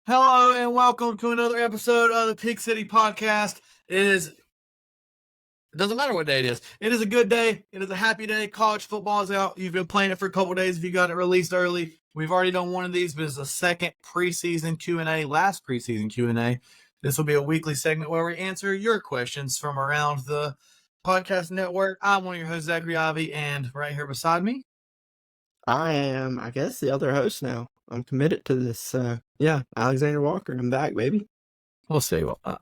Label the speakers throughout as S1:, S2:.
S1: Hello and welcome to another episode of the Pig City Podcast. It doesn't matter what day it is. It is a good day. It is a happy day. College football is out. You've been playing it for a couple days if you got it released early. We've already done one of these, but it's the second preseason Q&A, last preseason Q&A. This will be a weekly segment where we answer your questions from around the podcast network. I'm one of your hosts, Zackery, and right here beside me,
S2: I am, I guess, the other host now. I'm committed to this. Alexander Walker. I'm back, baby.
S1: we'll see about that.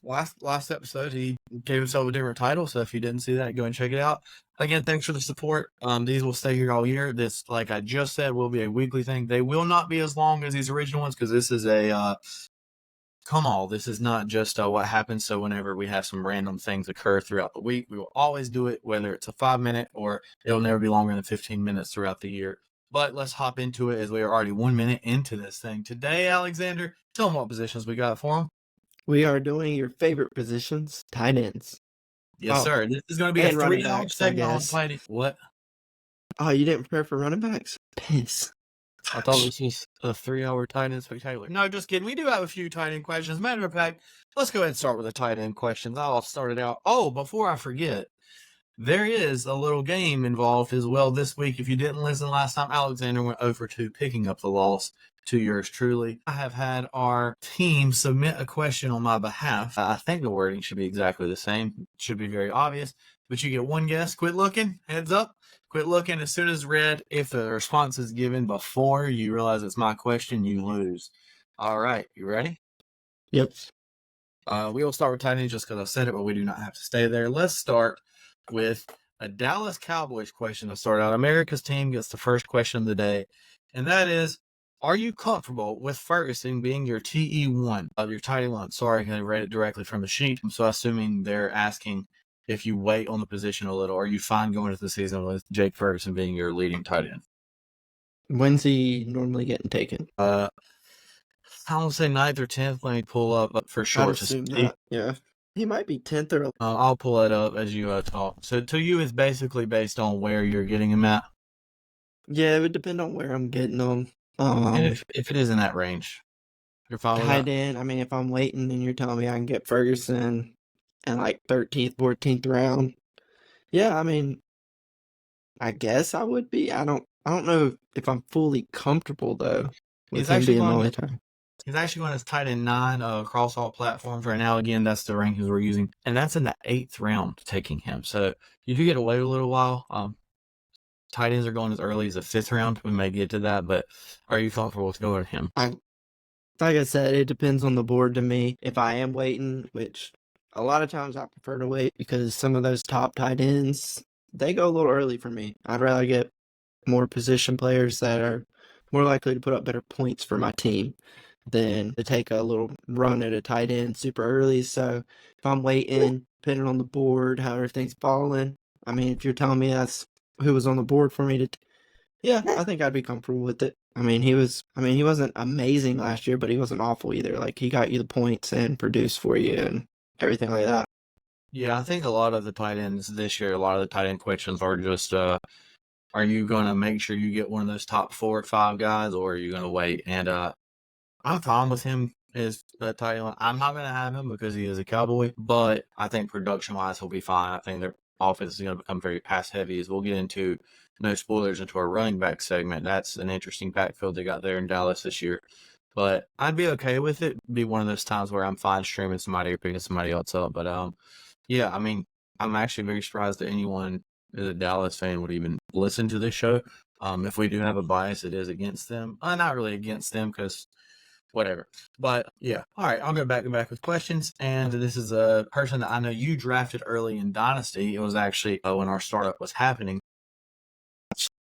S1: Last episode, he gave himself a different title, so if you didn't see that, go and check it out. Again, thanks for the support. These will stay here all year. This, like I just said, will be a weekly thing. They will not be as long as these original ones because this is a this is not just what happens. So whenever we have some random things occur throughout the week, we will always do it, whether it's a 5-minute or it'll never be longer than 15 minutes throughout the year. But let's hop into it as we are already 1 minute into this thing. Today, Alexander, tell them what positions we got for them.
S2: We are doing your favorite positions, tight ends.
S1: Yes, sir. This is going to be a
S2: running
S1: 3-hour
S2: backs, I
S1: segment on
S2: guess.
S1: fighting. What?
S2: Oh, you didn't prepare for running backs? Piss.
S1: I thought this was a 3-hour tight end spectacular. No, just kidding. We do have a few tight end questions. Matter of fact, let's go ahead and start with the tight end questions. I'll start it out. Oh, before I forget, there is a little game involved as well this week. If you didn't listen last time, Alexander went over to picking up the loss to yours truly. I have had our team submit a question on my behalf. I think the wording should be exactly the same. It should be very obvious, but you get one guess. Quit looking. Heads up. Quit looking as soon as read. If the response is given before you realize it's my question, you lose. All right. You ready?
S2: Yep.
S1: We will start with tight end just because I said it, but we do not have to stay there. Let's start with a Dallas Cowboys question to start out. America's team gets the first question of the day, and that is, are you comfortable with Ferguson being your TE1 of your tight end one? Sorry, I read it directly from the sheet. So assuming they're asking if you wait on the position a little, are you fine going into the season with Jake Ferguson being your leading tight end?
S2: When's he normally getting taken?
S1: I don't say 9th or 10th. Let me pull up for sure.
S2: I'd assume that. Yeah. He might be 10th or 11th.
S1: I'll pull it up as you talk. So to you, it's basically based on where you're getting him at?
S2: Yeah, it would depend on where I'm getting them.
S1: And if it is in that range, you're fine with
S2: tight
S1: that?
S2: end, I mean, if I'm waiting and you're telling me I can get Ferguson in like 13th, 14th round, yeah, I mean, I guess I would be. I don't know if I'm fully comfortable though with him being the only time.
S1: He's actually going as tight end 9 across all platforms right now. Again, that's the rankings we're using, and that's in the 8th round taking him. So you do get to wait a little while. Tight ends are going as early as the 5th round. We may get to that, but are you comfortable with going to him?
S2: Like I said, it depends on the board to me. If I am waiting, which a lot of times I prefer to wait because some of those top tight ends, they go a little early for me. I'd rather get more position players that are more likely to put up better points for my team than to take a little run at a tight end super early. So if I'm waiting, depending on the board, how everything's falling, I mean, if you're telling me that's who was on the board for me to, yeah, I think I'd be comfortable with it. He wasn't amazing last year, but he wasn't awful either. Like, he got you the points and produced for you and everything like that.
S1: Yeah, I think a lot of the tight ends this year, a lot of the tight end questions are just, are you going to make sure you get one of those top 4 or 5 guys, or are you going to wait? And I'm fine with him as a tight end. I'm not going to have him because he is a Cowboy, but I think production-wise he'll be fine. I think their offense is going to become very pass-heavy, as we'll get into, no spoilers, into our running back segment. That's an interesting backfield they got there in Dallas this year. But I'd be okay with it. It'd be one of those times where I'm fine streaming somebody or picking somebody else up. But yeah, I mean, I'm actually very surprised that anyone as a Dallas fan would even listen to this show. If we do have a bias, it is against them. Not really against them because whatever. But yeah. All right, I'll go back with questions. And this is a person that I know you drafted early in Dynasty. It was actually when our startup was happening.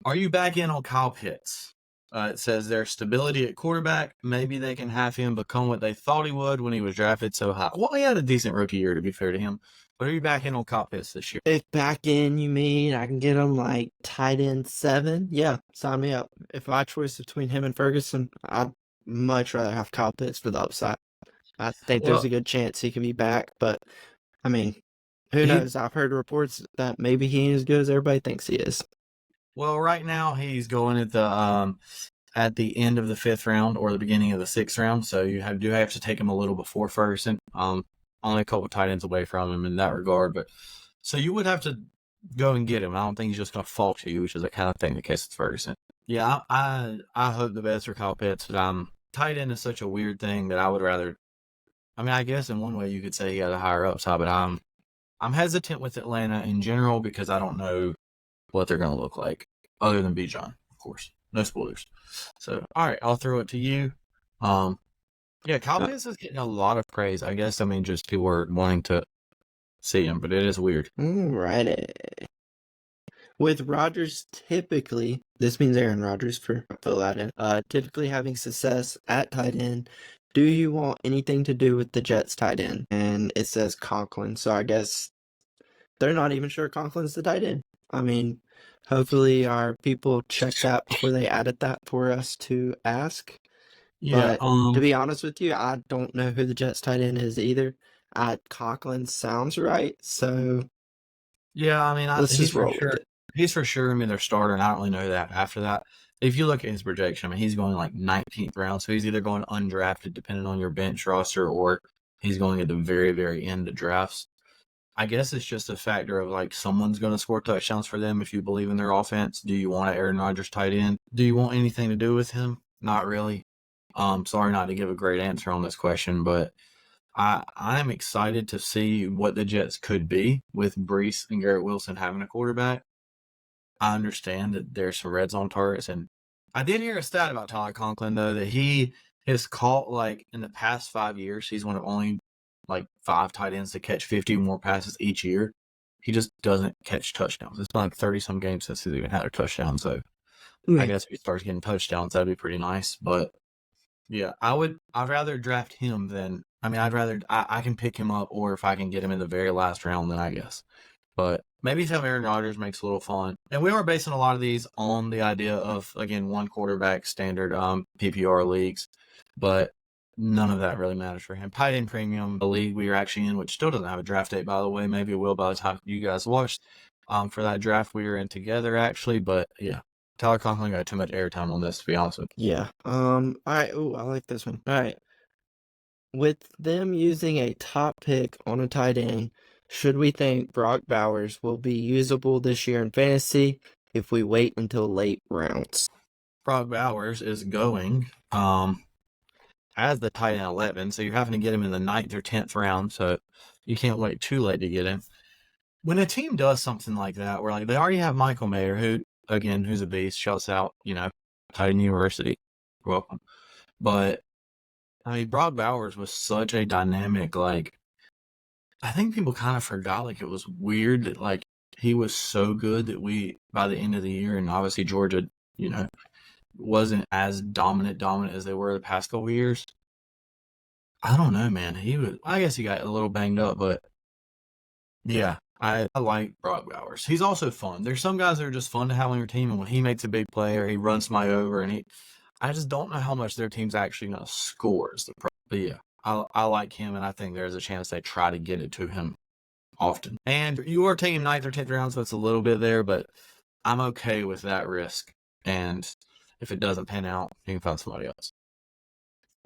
S1: Are you back in on Kyle Pitts? It says there's stability at quarterback. Maybe they can have him become what they thought he would when he was drafted so high. Well, he had a decent rookie year, to be fair to him. But are you back in on Kyle Pitts this year?
S2: If back in, you mean I can get him like tight end 7? Yeah, sign me up. If my choice between him and Ferguson, I'd much rather have Kyle Pitts for the upside. I think there's a good chance he can be back, but I mean, who knows? I've heard reports that maybe he ain't as good as everybody thinks he is.
S1: Well, right now he's going at the at the end of the 5th round or the beginning of the 6th round, so you do have to take him a little before Ferguson. Only a couple tight ends away from him in that regard, but so you would have to go and get him. I don't think he's just going to fall to you, which is the kind of thing the case with Ferguson. Yeah, I hope the best for Kyle Pitts, but tight end is such a weird thing that I would rather. I mean, I guess in one way you could say he has a higher upside, but I'm hesitant with Atlanta in general because I don't know what they're going to look like other than Bijan, of course. No spoilers. So, all right, I'll throw it to you. Yeah, Kyle Pitts is getting a lot of praise. I guess, I mean, just people are wanting to see him, but it is weird.
S2: Alrighty. With Rodgers typically, this means Aaron Rodgers for fill that in, typically having success at tight end, do you want anything to do with the Jets tight end? And it says Conklin, so I guess they're not even sure Conklin's the tight end. I mean, hopefully our people checked that before they added that for us to ask.
S1: Yeah,
S2: But to be honest with you, I don't know who the Jets tight end is either. Conklin sounds right, so
S1: yeah, I mean,
S2: let's just roll with it.
S1: He's for sure, I mean, their starter, and I don't really know that after that. If you look at his projection, I mean, he's going like 19th round, so he's either going undrafted, depending on your bench roster, or he's going at the very, very end of drafts. I guess it's just a factor of like someone's going to score touchdowns for them if you believe in their offense. Do you want an Aaron Rodgers tight end? Do you want anything to do with him? Not really. Sorry not to give a great answer on this question, but I am excited to see what the Jets could be with Brees and Garrett Wilson having a quarterback. I understand that there's some red zone targets, and I did hear a stat about Tyler Conklin though that he has caught like in the past 5 years, he's one of only like 5 tight ends to catch 50 more passes each year. He just doesn't catch touchdowns. It's been like 30 some games since he's even had a touchdown. So I guess if he starts getting touchdowns, that'd be pretty nice. But yeah, I'd rather draft him than, I mean, I can pick him up, or if I can get him in the very last round, then I guess. But maybe some Aaron Rodgers makes a little fun. And we were basing a lot of these on the idea of, again, one quarterback standard PPR leagues. But none of that really matters for him. Tight end premium, the league we are actually in, which still doesn't have a draft date, by the way. Maybe it will by the time you guys watch for that draft we were in together, actually. But yeah, Tyler Conklin got too much airtime on this, to be honest with you.
S2: Yeah. All right. Ooh, I like this one. All right. With them using a top pick on a tight end, should we think Brock Bowers will be usable this year in fantasy if we wait until late rounds?
S1: Brock Bowers is going as the tight end 11, so you're having to get him in the 9th or 10th round, so you can't wait too late to get him. When a team does something like that, where like they already have Michael Mayer, who, again, who's a beast, shouts out, tight end university, you're welcome. But I mean, Brock Bowers was such a dynamic, like, I think people kind of forgot, like, it was weird that, like, he was so good that by the end of the year, and obviously Georgia, wasn't as dominant as they were the past couple years. I don't know, man. I guess he got a little banged up, but yeah, I like Brock Bowers. He's also fun. There's some guys that are just fun to have on your team, and when he makes a big play or he runs somebody over, and I just don't know how much their team's actually going to score is the problem. But yeah, I like him, and I think there's a chance they try to get it to him often. And you are taking 9th or 10th round, so it's a little bit there, but I'm okay with that risk. And if it doesn't pan out, you can find somebody else.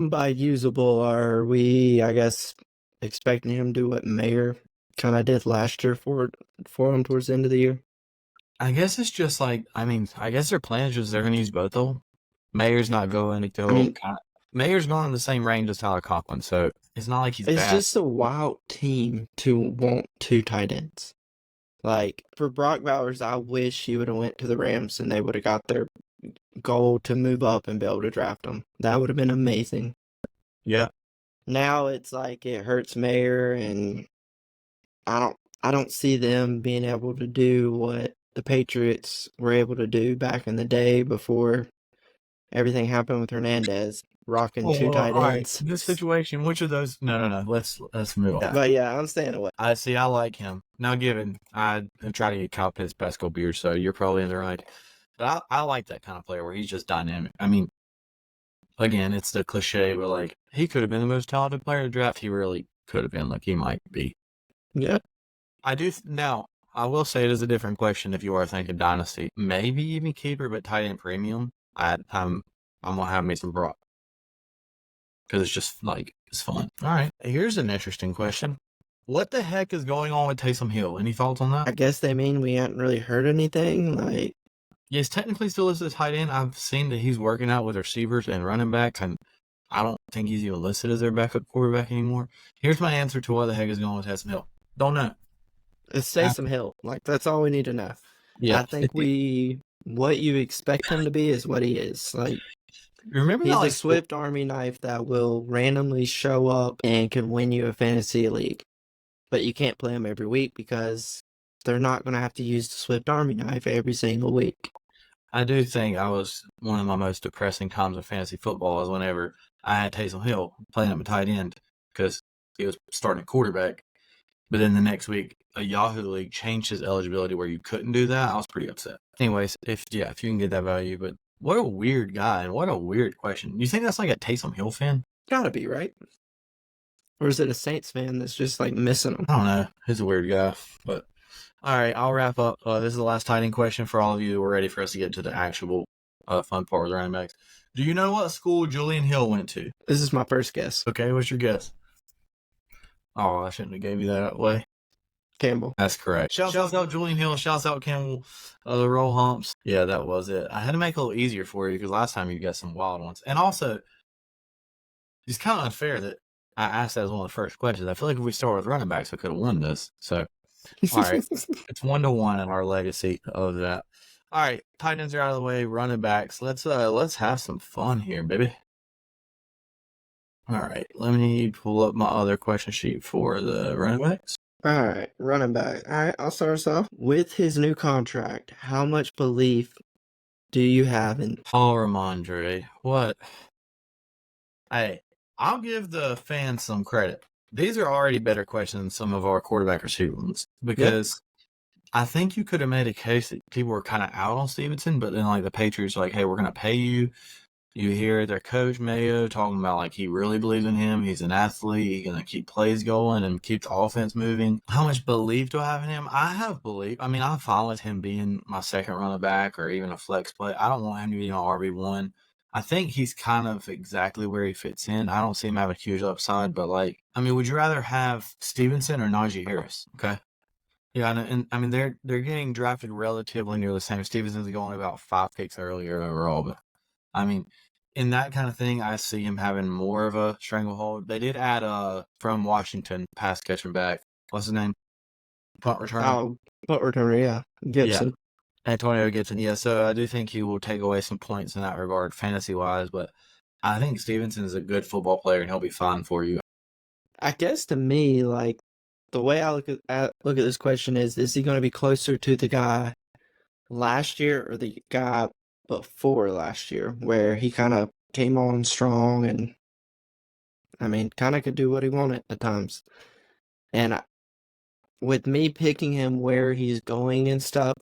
S2: By usable, are we, I guess, expecting him to do what Mayer kind of did last year for him towards the end of the year?
S1: I guess it's just like, I guess their plan is just they're going to use both of them. Mayer's not going to go Mayer's going in the same range as Tyler Conklin, so it's not like he's bad.
S2: It's just a wild team to want 2 tight ends. Like, for Brock Bowers, I wish he would have went to the Rams and they would have got their goal to move up and be able to draft him. That would have been amazing.
S1: Yeah.
S2: Now it's like it hurts Mayer, and I don't see them being able to do what the Patriots were able to do back in the day before everything happened with Hernandez, rocking 2 tight ends.
S1: Right. This situation, which of those? No. Let's move on.
S2: But yeah, I'm staying away.
S1: I like him. Now, given I try to get Kyle Pitts past go beer, so you're probably in the right. But I like that kind of player where he's just dynamic. I mean, again, it's the cliche, but like he could have been the most talented player in the draft. He really could have been. Like he might be.
S2: Yeah.
S1: I do now. I will say it is a different question if you are thinking dynasty, maybe even keeper, but tight end premium. I'm I'm gonna have me some Brock because it's just like it's fun. All right, here's an interesting question. What the heck is going on with Taysom Hill? Any thoughts on
S2: I
S1: that?
S2: guess they mean we hadn't really heard anything. Like,
S1: Yeah, he's technically still listed as tight end. I've seen that he's working out with receivers and running backs, and I don't think he's even listed as their backup quarterback anymore. Here's my answer to what the heck is going on with Taysom Hill. Don't know.
S2: it's Taysom Hill. Like, that's all we need to know.
S1: Yeah.
S2: I think what you expect him to be is what he is. Like,
S1: Remember that
S2: he's a
S1: like
S2: Swift Army knife that will randomly show up and can win you a fantasy league. But you can't play him every week because they're not going to have to use the Swift Army knife every single week.
S1: I do think I was one of my most depressing times of fantasy football is whenever I had Taysom Hill playing at my tight end because he was starting quarterback. But then the next week, a Yahoo League changed his eligibility where you couldn't do that. I was pretty upset. Anyways, if you can get that value, but what a weird guy and what a weird question. You think that's like a Taysom Hill fan?
S2: Gotta be, right? Or is it a Saints fan that's just like missing him?
S1: I don't know. He's a weird guy. But all right, I'll wrap up. This is the last tight end question for all of you. We're ready for us to get to the actual fun part with running backs. Do you know what school Julian Hill went to?
S2: This is my first guess.
S1: Okay, what's your guess? Oh, I shouldn't have gave you that way.
S2: Campbell.
S1: That's correct. Shouts out Julian Hill. Shouts out Campbell. The roll humps. Yeah, that was it. I had to make it a little easier for you because last time you got some wild ones. And also, it's kind of unfair that I asked that as one of the first questions. I feel like if we start with running backs, we could have won this. So, all right. It's 1-1 in our legacy of that. All right, tight ends are out of the way. Running backs. Let's have some fun here, baby. All right, let me pull up my other question sheet for the running backs.
S2: All right, running back. All right, I'll start us off. With his new contract, how much belief do you have in
S1: Paul Ramondre? What? Hey, I'll give the fans some credit. These are already better questions than some of our quarterback receiver ones because I think you could have made a case that people were kind of out on Stevenson, but then like the Patriots are like, hey, we're going to pay you. You hear their coach Mayo talking about like he really believes in him. He's an athlete. He's going to keep plays going and keep the offense moving. How much belief do I have in him? I have belief. I mean, I'm fine with him being my second running back or even a flex play. I don't want him to be an RB1. I think he's kind of exactly where he fits in. I don't see him having a huge upside, but like, I mean, would you rather have Stevenson or Najee Harris? Okay. Yeah, and I mean they're getting drafted relatively near the same. Stevenson's going about 5 picks earlier overall, but I mean, in that kind of thing, I see him having more of a stranglehold. They did add from Washington pass catcher back. What's his name? Punt returner.
S2: punt returner? Yeah, Gibson.
S1: Yeah, Antonio Gibson. Yeah, so I do think he will take away some points in that regard, fantasy wise. But I think Stevenson is a good football player, and he'll be fine for you.
S2: I guess to me, like the way I look at this question is he going to be closer to the guy last year or the guy before last year, where he kind of came on strong and I mean, kind of could do what he wanted at times. And with me picking him where he's going and stuff,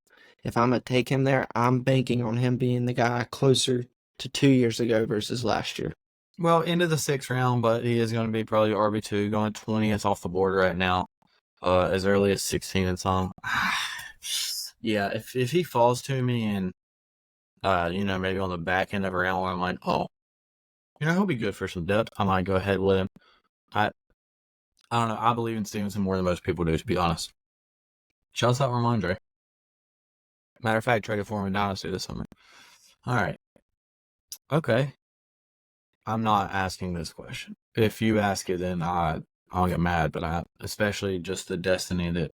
S2: if I'm going to take him there, I'm banking on him being the guy closer to 2 years ago versus last year.
S1: Well, into the 6th round, but he is going to be probably RB2, going 20th off the board right now, as early as 16 and some. Yeah, if he falls to me and, maybe on the back end of a round where I'm like, oh, he'll be good for some depth, I might go ahead with him. I don't know. I believe in Stevenson more than most people do, to be honest. Shouts out Ramondre. Matter of fact, traded for him in Dynasty this summer. All right. Okay. I'm not asking this question. If you ask it, then I'll get mad, but especially just the destiny that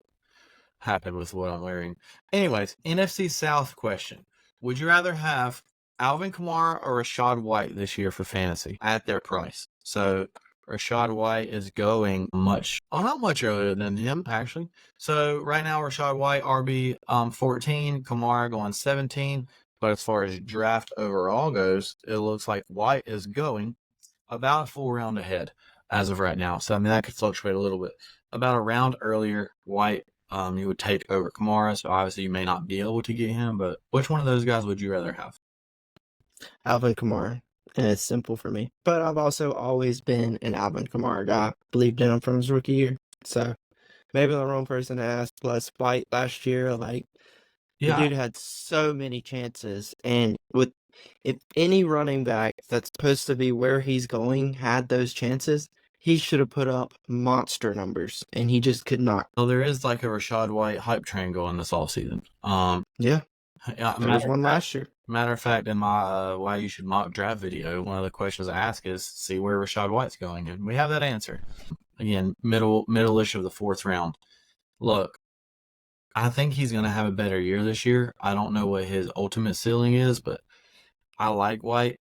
S1: happened with what I'm wearing. Anyways, NFC South question. Would you rather have Alvin Kamara or Rashad White this year for fantasy at their price? So Rashad White is going not much earlier than him, actually. So right now, Rashad White, RB 14, Kamara going 17. But as far as draft overall goes, it looks like White is going about a full round ahead as of right now. So, I mean, that could fluctuate a little bit. About a round earlier, White you would take over Kamara. So, obviously, you may not be able to get him. But which one of those guys would you rather have?
S2: Alvin Kamara. And it's simple for me. But I've also always been an Alvin Kamara guy. Believed in him from his rookie year. So maybe the wrong person to ask. Plus, White last year, like, the dude had so many chances. And with If any running back that's supposed to be where he's going had those chances, he should have put up monster numbers, and he just could not.
S1: Well, there is like a Rashad White hype train going this offseason.
S2: Yeah,
S1: Yeah,
S2: there was one last year.
S1: matter of fact, in my why you should mock draft video, one of the questions I ask is see where Rashad White's going, and we have that answer. Again, middle-ish of the 4th round. Look, I think he's going to have a better year this year. I don't know what his ultimate ceiling is, but I like White.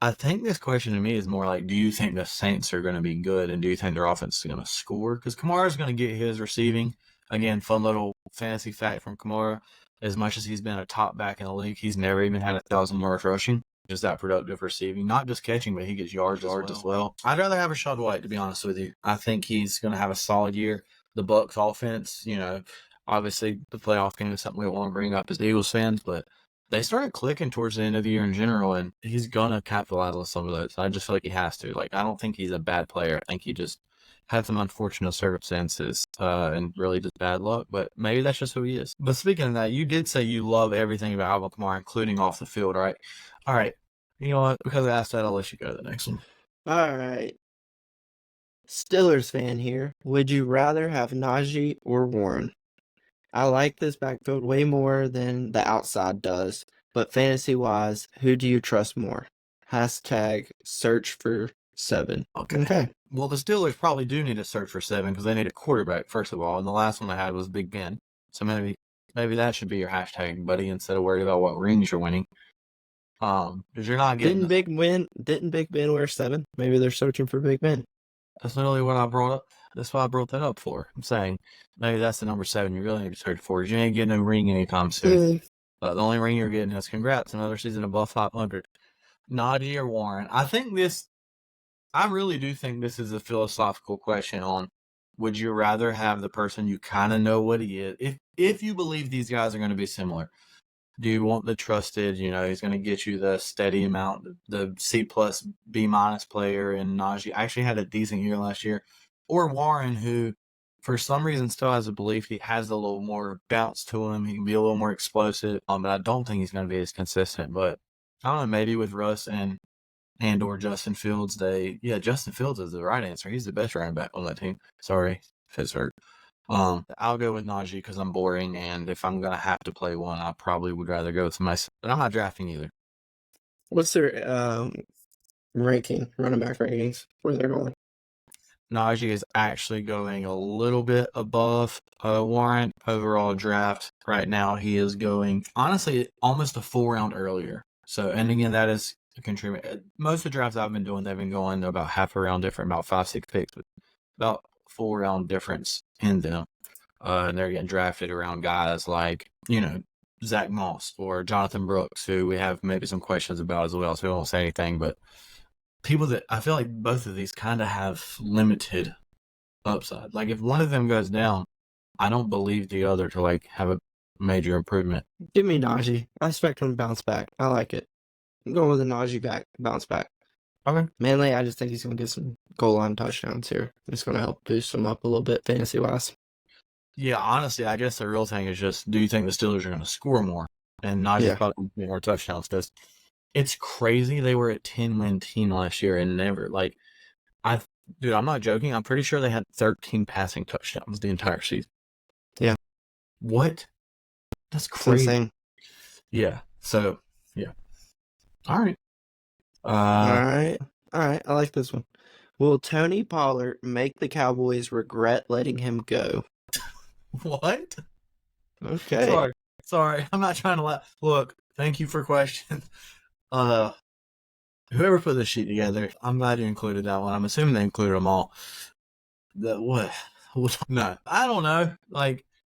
S1: I think this question to me is more like, do you think the Saints are going to be good, and do you think their offense is going to score? Because Kamara's going to get his receiving. Again, fun little fantasy fact from Kamara. As much as he's been a top back in the league, he's never even had 1,000 yards rushing. Just that productive receiving. Not just catching, but he gets yards as well. I'd rather have Rashad White, to be honest with you. I think he's going to have a solid year. The Bucs offense, obviously the playoff game is something we want to bring up as Eagles fans, but they started clicking towards the end of the year in general, and he's going to capitalize on some of those. I just feel like he has to. Like, I don't think he's a bad player. I think he just had some unfortunate circumstances and really just bad luck, but maybe that's just who he is. But speaking of that, you did say you love everything about Alvin Kamara, including off the field, right? All right. You know what? Because I asked that, I'll let you go to the next one.
S2: All right. Steelers fan here. Would you rather have Najee or Warren? I like this backfield way more than the outside does, but fantasy-wise, who do you trust more? Hashtag search for 7.
S1: Okay. Well, the Steelers probably do need to search for 7 because they need a quarterback, first of all, and the last one they had was Big Ben. So maybe that should be your hashtag, buddy, instead of worried about what rings you're winning. Because you're not getting...
S2: Didn't Big Ben wear 7? Maybe they're searching for Big Ben.
S1: That's literally what I brought up. That's why I brought that up for. I'm saying maybe that's the number 7 you really need to search for. You ain't getting a ring anytime soon. The only ring you're getting is congrats, another season above 500. Najee or Warren? I really do think this is a philosophical question on would you rather have the person you kind of know what he is? If you believe these guys are going to be similar, do you want the trusted, he's going to get you the steady amount, the C plus, B minus player, and Najee actually had a decent year last year, or Warren, who for some reason still has a belief he has a little more bounce to him. He can be a little more explosive, but I don't think he's going to be as consistent. But I don't know, maybe with Russ and or Justin Fields, Justin Fields is the right answer. He's the best running back on that team. Sorry, Pittsburgh. I'll go with Najee because I'm boring, and if I'm going to have to play one, I probably would rather go with somebody. But I'm not drafting either.
S2: What's their running back rankings, where they're going?
S1: Najee is actually going a little bit above Warren overall draft. Right now, he is going, honestly, almost a 4 round earlier. So, and again, that is a contributor. Most of the drafts I've been doing, they've been going about half a round different, about 5-6 picks, but about 4 round difference in them. And they're getting drafted around guys like, Zach Moss or Jonathan Brooks, who we have maybe some questions about as well, so we won't say anything, but people that I feel like both of these kind of have limited upside. Like if one of them goes down, I don't believe the other to have a major improvement.
S2: Give me Najee. I expect him to bounce back. I like it. I'm going with a Najee bounce back.
S1: Okay.
S2: Mainly, I just think he's going to get some goal line touchdowns here. It's going to help boost him up a little bit fantasy-wise.
S1: Yeah, honestly, I guess the real thing is just, do you think the Steelers are going to score more? And Najee's probably more touchdowns because it's crazy. They were a 10-win team last year and never, I'm not joking. I'm pretty sure they had 13 passing touchdowns the entire season.
S2: Yeah.
S1: What? That's crazy.
S2: It's insane.
S1: Yeah. So, yeah. All right.
S2: All right. I like this one. Will Tony Pollard make the regret letting him go?
S1: What?
S2: Okay.
S1: Sorry. I'm not trying to laugh. Look, thank you for questions. Whoever put this sheet together, I'm glad you included that one. I'm assuming they included them all. What? No, I don't know.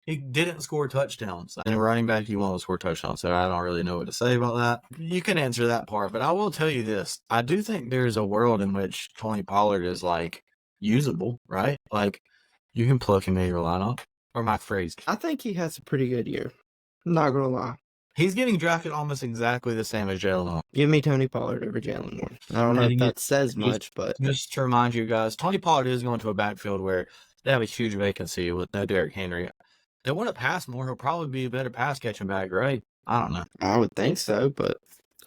S1: He didn't score touchdowns. And a running back, you want to score touchdowns, so I don't really know what to say about that. You can answer that part, but I will tell you this. I do think there's a world in which Tony Pollard is, usable, right? You can plug him in your lineup. Or my phrase.
S2: I think he has a pretty good year. I'm not going to lie.
S1: He's getting drafted almost exactly the same as Jalen Moore.
S2: Give me Tony Pollard over Jalen Moore. I don't know if that says much, but...
S1: Just to remind you guys, Tony Pollard is going to a backfield where they have a huge vacancy with no Derrick Henry. They want to pass more. He'll probably be a better pass catching back, right? I don't know.
S2: I would think so, but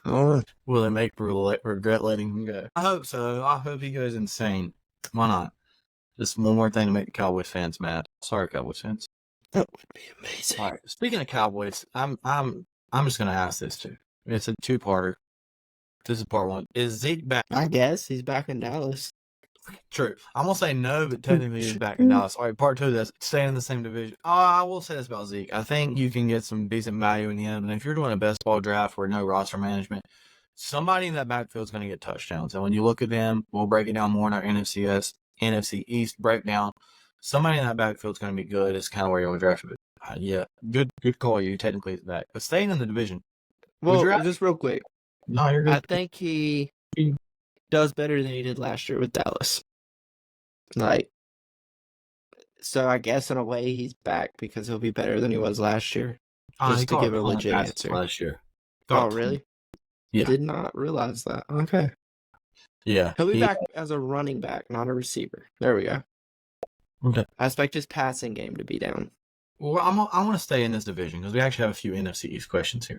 S2: Oh,
S1: Will it make regret letting him go? I hope so. I hope he goes insane. Why not? Just one more thing to make the Cowboys fans mad. Sorry, Cowboys fans.
S2: that would be amazing.
S1: All right. Speaking of Cowboys, I'm just gonna ask this too. It's a two-parter. This is part one. Is Zeke back?
S2: I guess he's back in Dallas.
S1: True. I'm gonna say no, but technically he's back in Dallas. All right, part two of this. Staying in the same division. I will say this about Zeke. I think you can get some decent value in him, and if you're doing a best ball draft where no roster management, somebody in that backfield is going to get touchdowns. And when you look at them, we'll break it down more in our NFC East breakdown. Somebody in that backfield is going to be good. It's kind of where you're going to draft it. Yeah, good call. You technically is back, but staying in the division.
S2: Well, just real quick.
S1: No, you're good.
S2: I think he does better than he did last year with Dallas. So I guess in a way he's back because he'll be better than he was last year. Just to give a legit answer.
S1: Last year.
S2: Oh, really?
S1: Yeah.
S2: Did not realize that. Okay.
S1: Yeah.
S2: He'll be back as a running back, not a receiver. There we go.
S1: Okay.
S2: I expect his passing game to be down.
S1: Well, I want to stay in this division because we actually have a few NFC East questions here.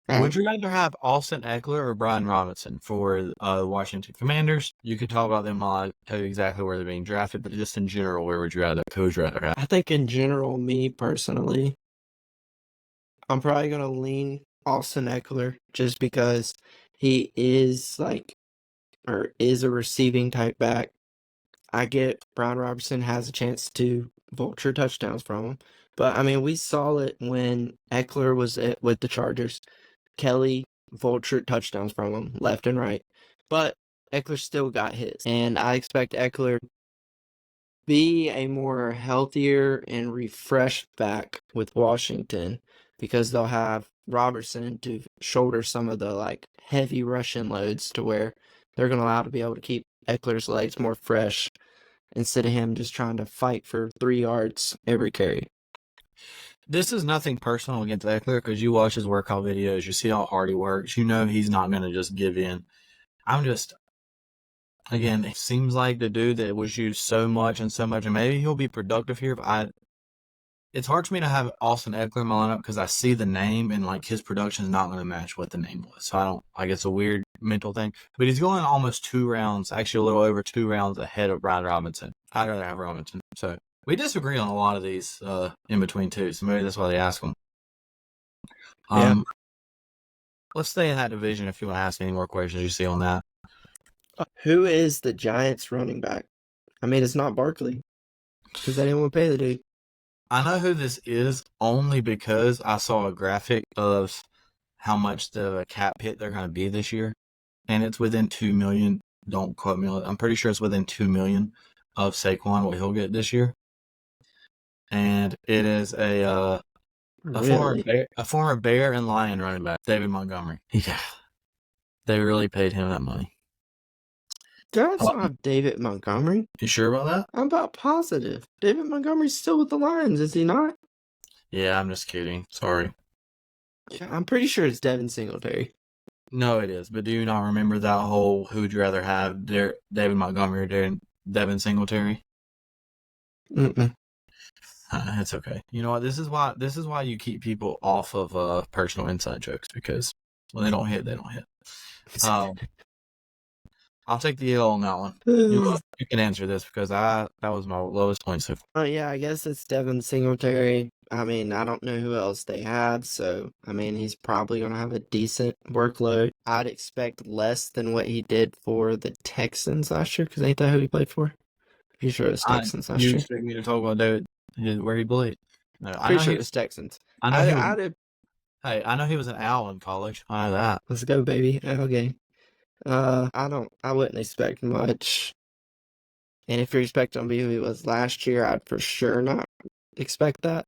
S1: Would you rather have Austin Eckler or Brian Robinson for the Washington Commanders? You could talk about them. I'll tell you exactly where they're being drafted, but just in general, who would you rather have?
S2: I think in general, me personally, I'm probably going to lean Austin Eckler just because he is is a receiving type back. I get Brian Robinson has a chance to vulture touchdowns from him. But, I mean, we saw it when Eckler was with the Chargers. Kelly vultured touchdowns from him left and right. But Eckler still got his. And I expect Eckler to be a more healthier and refreshed back with Washington because they'll have Robertson to shoulder some of the heavy rushing loads to where they're going to allow to be able to keep Eckler's legs more fresh instead of him just trying to fight for 3 yards every carry.
S1: This is nothing personal against Eckler because you watch his workout videos, you see how hard he works, you know he's not going to just give in. Again, it seems like the dude that was used so much, and maybe he'll be productive here, but it's hard for me to have Austin Eckler in my lineup because I see the name and his production is not going to match what the name was. So it's a weird mental thing. But he's going almost 2 rounds, actually a little over 2 rounds ahead of Brian Robinson. I'd rather have Robinson. So we disagree on a lot of these in between too. So maybe that's why they ask them.
S2: Yeah.
S1: Let's stay in that division if you want to ask any more questions you see on that.
S2: Who is the Giants running back? I mean, it's not Barkley because they didn't want to pay the dude.
S1: I know who this is only because I saw a graphic of how much the cap hit they're going to be this year, and it's within $2 million. Don't quote me on it. I'm pretty sure it's within $2 million of Saquon what he'll get this year, and it is a former Bear and Lion running back, David Montgomery. Yeah, they really paid him that money.
S2: Giants don't have David Montgomery.
S1: You sure about that?
S2: I'm about positive. David Montgomery's still with the Lions, is he not?
S1: Yeah, I'm just kidding. Sorry.
S2: Yeah, I'm pretty sure it's Devin Singletary.
S1: No, it is. But do you not remember that whole who would you rather have, David Montgomery or Devin Singletary?
S2: Mm-mm.
S1: It's okay. You know what? This is why you keep people off of personal inside jokes because when they don't hit, they don't hit. I'll take the L on that one. You can answer this because that was my lowest point so far.
S2: Oh, yeah, I guess it's Devin Singletary. I mean, I don't know who else they have, so, I mean, he's probably going to have a decent workload. I'd expect less than what he did for the Texans last year, because ain't that who he played for? Pretty sure it was Texans last year.
S1: You expect me to talk about David, where he played? No,
S2: Pretty sure it was Texans.
S1: I know he was an Owl in college. I know that.
S2: Let's go, baby. Okay. I wouldn't expect much. And if you're expecting him to be who he was last year, I'd for sure not expect that.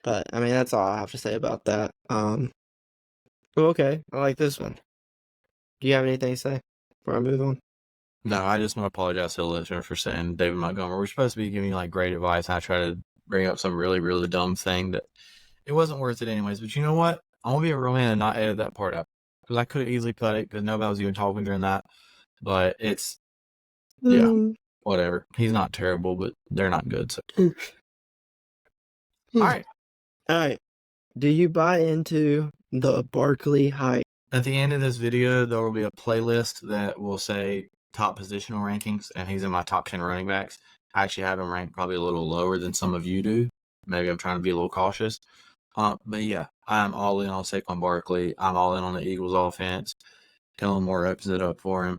S2: But, I mean, that's all I have to say about that. Okay. I like this one. Do you have anything to say before I move on?
S1: No, I just want to apologize to the listener for saying David Montgomery. We're supposed to be giving you great advice. I try to bring up some really, really dumb thing that it wasn't worth it anyways. But you know what? I'm going to be a real man and not edit that part out. Because I could have easily cut it because nobody was even talking during that. But it's, whatever. He's not terrible, but they're not good. So. All right.
S2: Do you buy into the Barkley hype?
S1: At the end of this video, there will be a playlist that will say top positional rankings, and he's in my top 10 running backs. I actually have him ranked probably a little lower than some of you do. Maybe I'm trying to be a little cautious. But yeah, I'm all in on Saquon Barkley. I'm all in on the Eagles offense. Kellen Moore opens it up for him.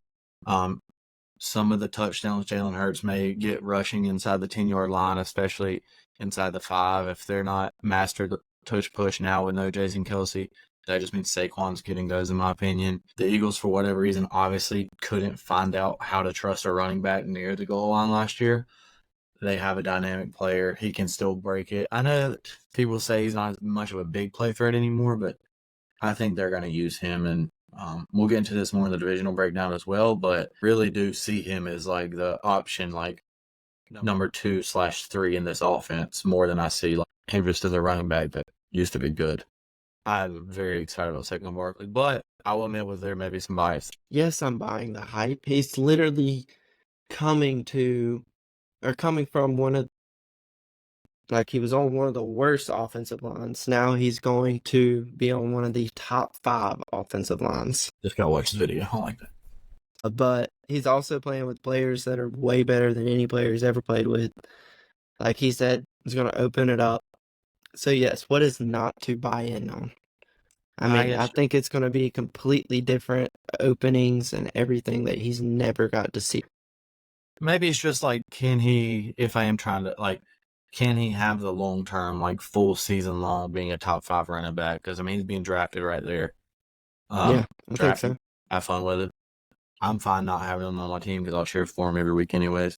S1: Some of the touchdowns Jalen Hurts may get rushing inside the 10-yard line, especially inside the 5. If they're not mastered the touch push now with no Jason Kelsey, that just means Saquon's getting those, in my opinion. The Eagles, for whatever reason, obviously couldn't find out how to trust a running back near the goal line last year. They have a dynamic player. He can still break it. I know that people say he's not as much of a big play threat anymore, but I think they're going to use him. And we'll get into this more in the divisional breakdown as well, but really do see him as like the option, like number 2/3 in this offense, more than I see like him just as a running back that used to be good. I'm very excited about Saquon Barkley, but I will admit there may be some bias.
S2: Yes, I'm buying the hype. He's literally coming from he was on one of the worst offensive lines. Now he's going to be on one of the top 5 offensive lines.
S1: Just gotta watch the video. I like that.
S2: But he's also playing with players that are way better than any player he's ever played with. Like he said, he's going to open it up. So yes, what is not to buy in on? I think it's going to be completely different openings and everything that he's never got to see.
S1: Maybe it's just like, can he have the long term, like full season long, being a top 5 running back? Because he's being drafted right there.
S2: Yeah, I think so.
S1: Have fun with it. I'm fine not having him on my team because I'll cheer for him every week anyways.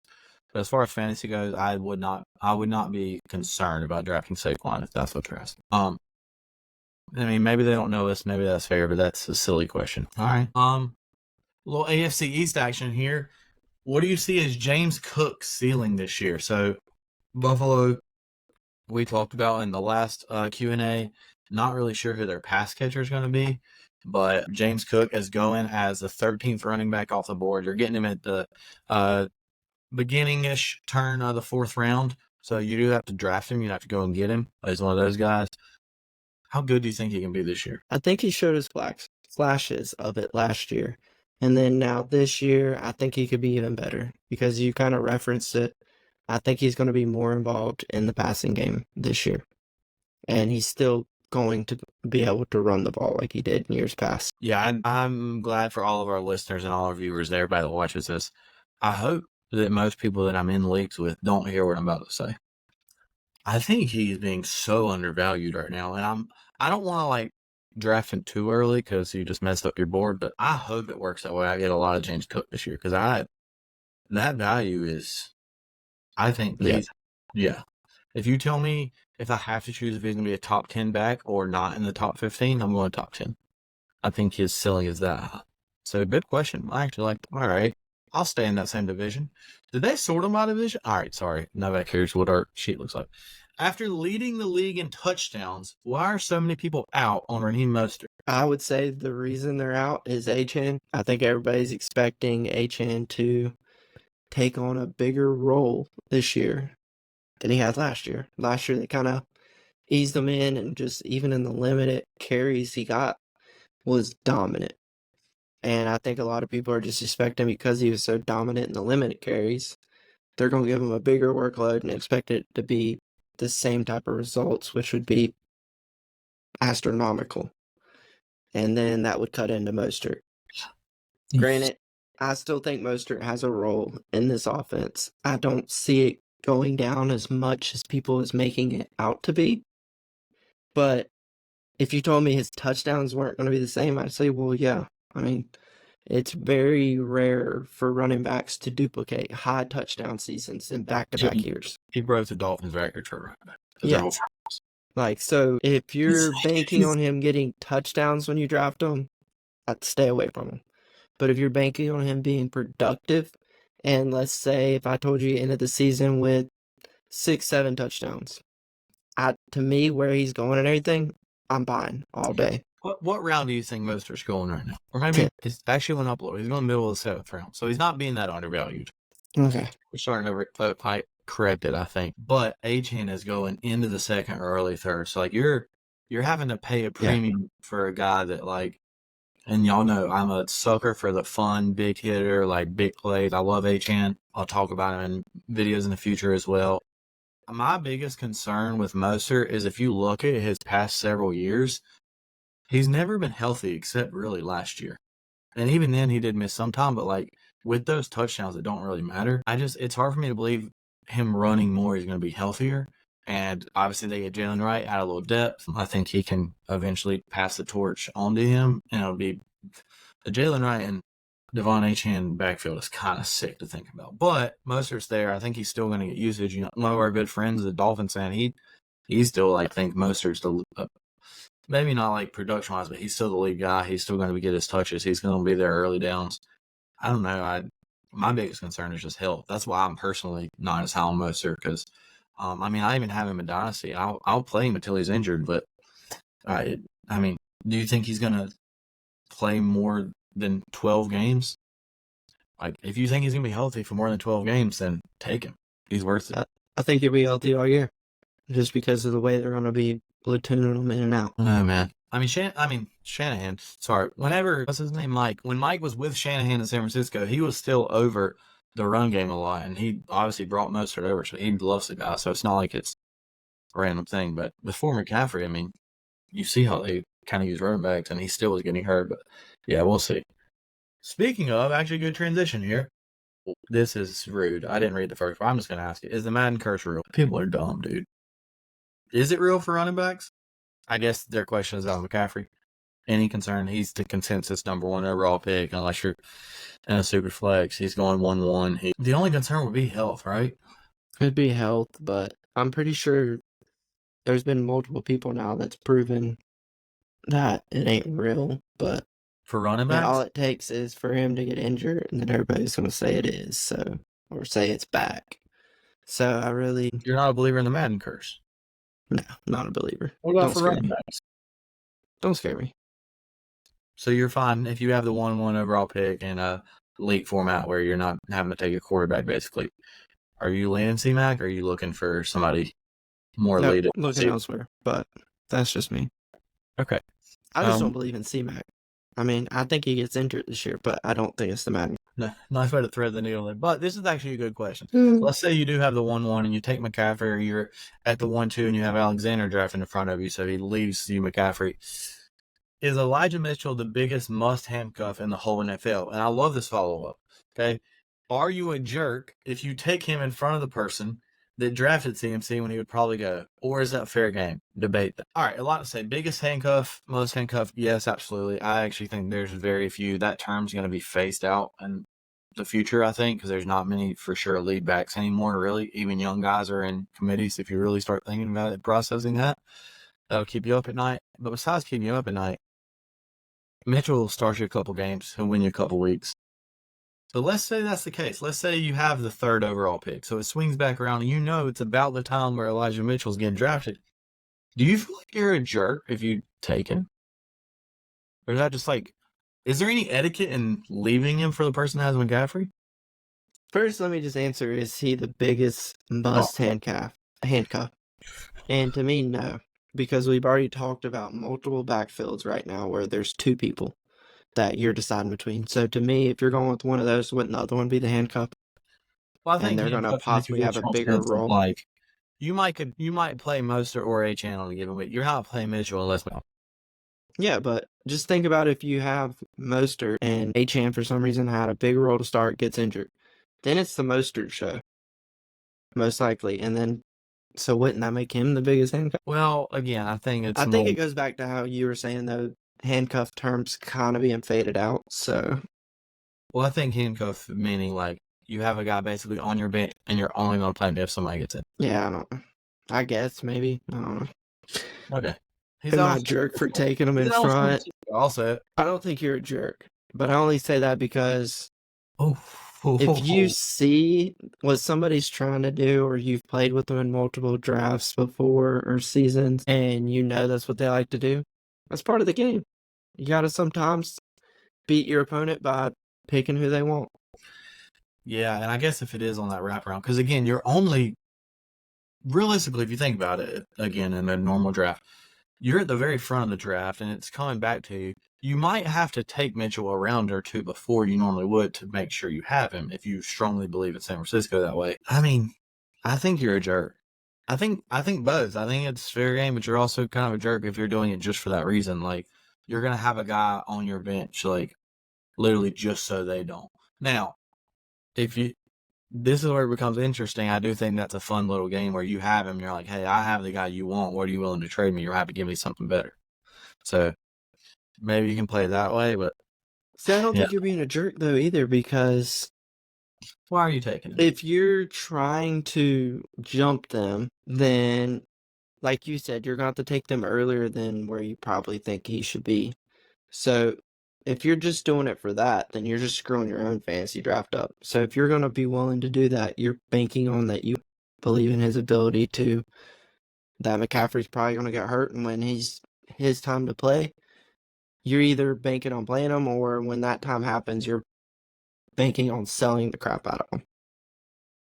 S1: But as far as fantasy goes, I would not be concerned about drafting Saquon if that's what you're asking. Maybe they don't know this, maybe that's fair, but that's a silly question. All right. Little AFC East action here. What do you see as James Cook's ceiling this year? So Buffalo, we talked about in the last Q&A. Not really sure who their pass catcher is going to be, but James Cook is going as the 13th running back off the board. You're getting him at the beginning-ish turn of the 4th round, so you do have to draft him. You have to go and get him. He's one of those guys. How good do you think he can be this year?
S2: I think he showed his flashes of it last year. And then now this year, I think he could be even better because you kind of referenced it. I think he's going to be more involved in the passing game this year. And he's still going to be able to run the ball like he did in years past.
S1: Yeah, I'm glad for all of our listeners and all our viewers, everybody that watches this. I hope that most people that I'm in leagues with don't hear what I'm about to say. I think he's being so undervalued right now, and I don't want to draft him too early because you just messed up your board, but I hope it works that way. I get a lot of James Cook this year because that value is, I think, yeah. If you tell me if I have to choose if he's going to be a top 10 back or not in the top 15, I'm going top 10. I think his ceiling is that high. So, good question. I actually all right, I'll stay in that same division. Did they sort him by division? All right, sorry. Nobody cares what our sheet looks like. After leading the league in touchdowns, why are so many people out on Raheem Mostert?
S2: I would say the reason they're out is Achane. I think everybody's expecting Achane to take on a bigger role this year than he had last year. Last year, they kind of eased him in, and just even in the limited carries he got was dominant. And I think a lot of people are just expecting, because he was so dominant in the limited carries, they're going to give him a bigger workload and expect it to be the same type of results, which would be astronomical. And then that would cut into Mostert. Granted, I still think Mostert has a role in this offense. I don't see it going down as much as people is making it out to be. But if you told me his touchdowns weren't going to be the same, I'd say, well, yeah. It's very rare for running backs to duplicate high touchdown seasons in back-to-back years.
S1: He broke the Dolphins record for running back.
S2: Yeah. So if you're banking on him getting touchdowns when you draft him, I'd stay away from him. But if you're banking on him being productive, and let's say if I told you he ended the season with 6-7 touchdowns, to me, where he's going and everything, I'm buying all day.
S1: What round do you think Mostert's going right now? Or maybe it's actually went up a little. He's going middle of the 7th round, so he's not being that undervalued.
S2: Okay.
S1: We're starting to correct it, I think. But Achane is going into the 2nd or early 3rd, so you're having to pay a premium for a guy that And y'all know I'm a sucker for the fun, big hitter, like big plays. I love Achan. I'll talk about him in videos in the future as well. My biggest concern with Mostert is if you look at his past several years, he's never been healthy except really last year. And even then, he did miss some time. But like with those touchdowns that don't really matter, it's hard for me to believe him running more. He's going to be healthier. And obviously, they get Jalen Wright out a little depth. I think he can eventually pass the torch on to him, and it'll be the Jalen Wright and Devon Achane backfield is kind of sick to think about. But Mostert's there. I think he's still going to get usage. You know, one of our good friends, the Dolphins fan, he still like think Mostert's the maybe not like production wise, but he's still the lead guy. He's still going to get his touches. He's going to be there early downs. I don't know. My biggest concern is just health. That's why I'm personally not as high on Mostert because, I mean, I even have him in Dynasty. I'll play him until he's injured. But I mean, do you think he's going to play more than 12 games? Like, if you think he's going to be healthy for more than 12 games, then take him. He's worth it.
S2: I think he'll be healthy all year, just because of the way they're going to be platooning him in and out.
S1: Oh, man. I mean, Shanahan. Sorry. What's his name? Mike. When Mike was with Shanahan in San Francisco, he was still over the run game a lot, and he obviously brought Mostert over, so he loves the guy. So it's not like it's a random thing. But before McCaffrey, I mean, you see how they kind of use running backs, and he still was getting hurt. But yeah, we'll see. Speaking of, actually, good transition here. This is rude. I didn't read the first one. I'm just going to ask you: is the Madden curse real? People are dumb, dude. Is it real for running backs? I guess their question is about McCaffrey. Any concern? He's the consensus number one overall pick, unless you're in a super flex. He's going 1-1. The only concern would be health, right?
S2: Could be health, but I'm pretty sure there's been multiple people now that's proven that it ain't real. But
S1: for running backs,
S2: all it takes is for him to get injured, and then everybody's going to say it is, so, or say it's back. So
S1: you're not a believer in the Madden curse?
S2: No, not a believer.
S1: What about for running backs?
S2: Don't scare me.
S1: So you're fine if you have the 1-1 overall pick in a league format where you're not having to take a quarterback, basically. Are you leaning C-Mac, or are you looking for somebody more lead?
S2: Looking elsewhere, but that's just me.
S1: Okay.
S2: I just don't believe in C-Mac. I mean, I think he gets injured this year, but I don't think it's the Madden.
S1: No, nice way to thread the needle there. But this is actually a good question. Let's say you do have the 1-1 and you take McCaffrey, or you're at the 1-2 and you have Alexander drafting in front of you, so he leaves you McCaffrey. Is Elijah Mitchell the biggest must handcuff in the whole NFL? And I love this follow-up. Okay. Are you a jerk if you take him in front of the person that drafted CMC when he would probably go? Or is that fair game? Debate that. All right, a lot to say. Biggest handcuff, most handcuff, yes, absolutely. I actually think there's very few. That term's going to be phased out in the future, I think, because there's not many for sure lead backs anymore, really. Even young guys are in committees. If you really start thinking about it, processing that, that'll keep you up at night. But besides keeping you up at night, Mitchell will start you a couple games. He'll win you a couple weeks. So let's say that's the case. Let's say you have the 3rd overall pick. So it swings back around, and you know it's about the time where Elijah Mitchell's getting drafted. Do you feel like you're a jerk if you take him? Or is that just like, is there any etiquette in leaving him for the person that has McCaffrey?
S2: First, let me just answer, is he the biggest must handcuff? And to me, no. Because we've already talked about multiple backfields right now where there's 2 people that you're deciding between. So to me, if you're going with one of those, wouldn't the other one be the handcuff?
S1: Well, I think
S2: they're going to possibly have a bigger role.
S1: Like, you might play Mostert or Achane to give him, but you're not playing Mitchell unless.
S2: Yeah, but just think about if you have Mostert and Achane for some reason had a big role to start, gets injured, then it's the Mostert show, most likely, and then. So wouldn't that make him the biggest handcuff?
S1: Well, again, I think
S2: it goes back to how you were saying, though, handcuff terms kind of being faded out, so.
S1: Well, I think handcuff meaning, like, you have a guy basically on your bench, and you're only going to play him if somebody gets in.
S2: Yeah, I don't know. I guess, maybe. I don't know.
S1: Okay.
S2: He's not a jerk for taking him in front.
S1: Also,
S2: I don't think you're a jerk, but I only say that because if you see what somebody's trying to do, or you've played with them in multiple drafts before or seasons, and you know that's what they like to do, that's part of the game. You got to sometimes beat your opponent by picking who they want.
S1: Yeah, and I guess if it is on that wraparound, because again, you're only, realistically, if you think about it, again, in a normal draft, you're at the very front of the draft, and it's coming back to you. you might have to take Mitchell a round or two before you normally would to make sure you have him if you strongly believe in San Francisco that way. I mean, I think you're a jerk. I think both. I think it's fair game, but you're also kind of a jerk if you're doing it just for that reason. Like you're gonna have a guy on your bench, like literally just so they don't. Now, if you this is where it becomes interesting. I do think that's a fun little game where you have him, you're like, hey, I have the guy you want. What are you willing to trade me? You're happy to give me something better. So maybe you can play it that way, but
S2: See, I don't
S1: yeah.
S2: think you're being a jerk though either, because
S1: Why are you taking him?
S2: if you're trying to jump them, then like you said, you're going to have to take them earlier than where you probably think he should be. So if you're just doing it for that, then you're just screwing your own fantasy draft up. So if you're going to be willing to do that, you're banking on that you believe in his ability to, that McCaffrey's probably going to get hurt, and when he's his time to play, you're either banking on playing him, or when that time happens, you're banking on selling the crap out of him.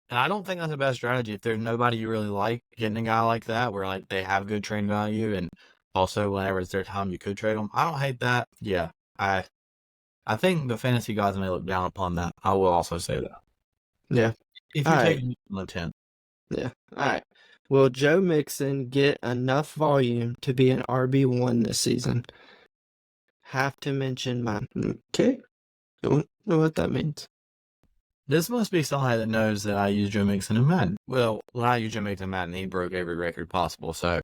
S1: And I don't think that's the best strategy. If there's nobody you really like, getting a guy like that where like they have good trade value, and also whenever it's their time, you could trade them. I don't hate that. Yeah, I think the fantasy guys may look down upon that. I will also say that
S2: Yeah.
S1: if
S2: All
S1: you're
S2: right.
S1: taking the 10th,
S2: Yeah. All right. Will Joe Mixon get enough volume to be an RB1 this season? Have to mention my. Okay. Don't know what that means.
S1: this must be somebody that knows that I use Joe Mixon in Madden. Well, when I use Joe Mixon in Madden, he broke every record possible. So,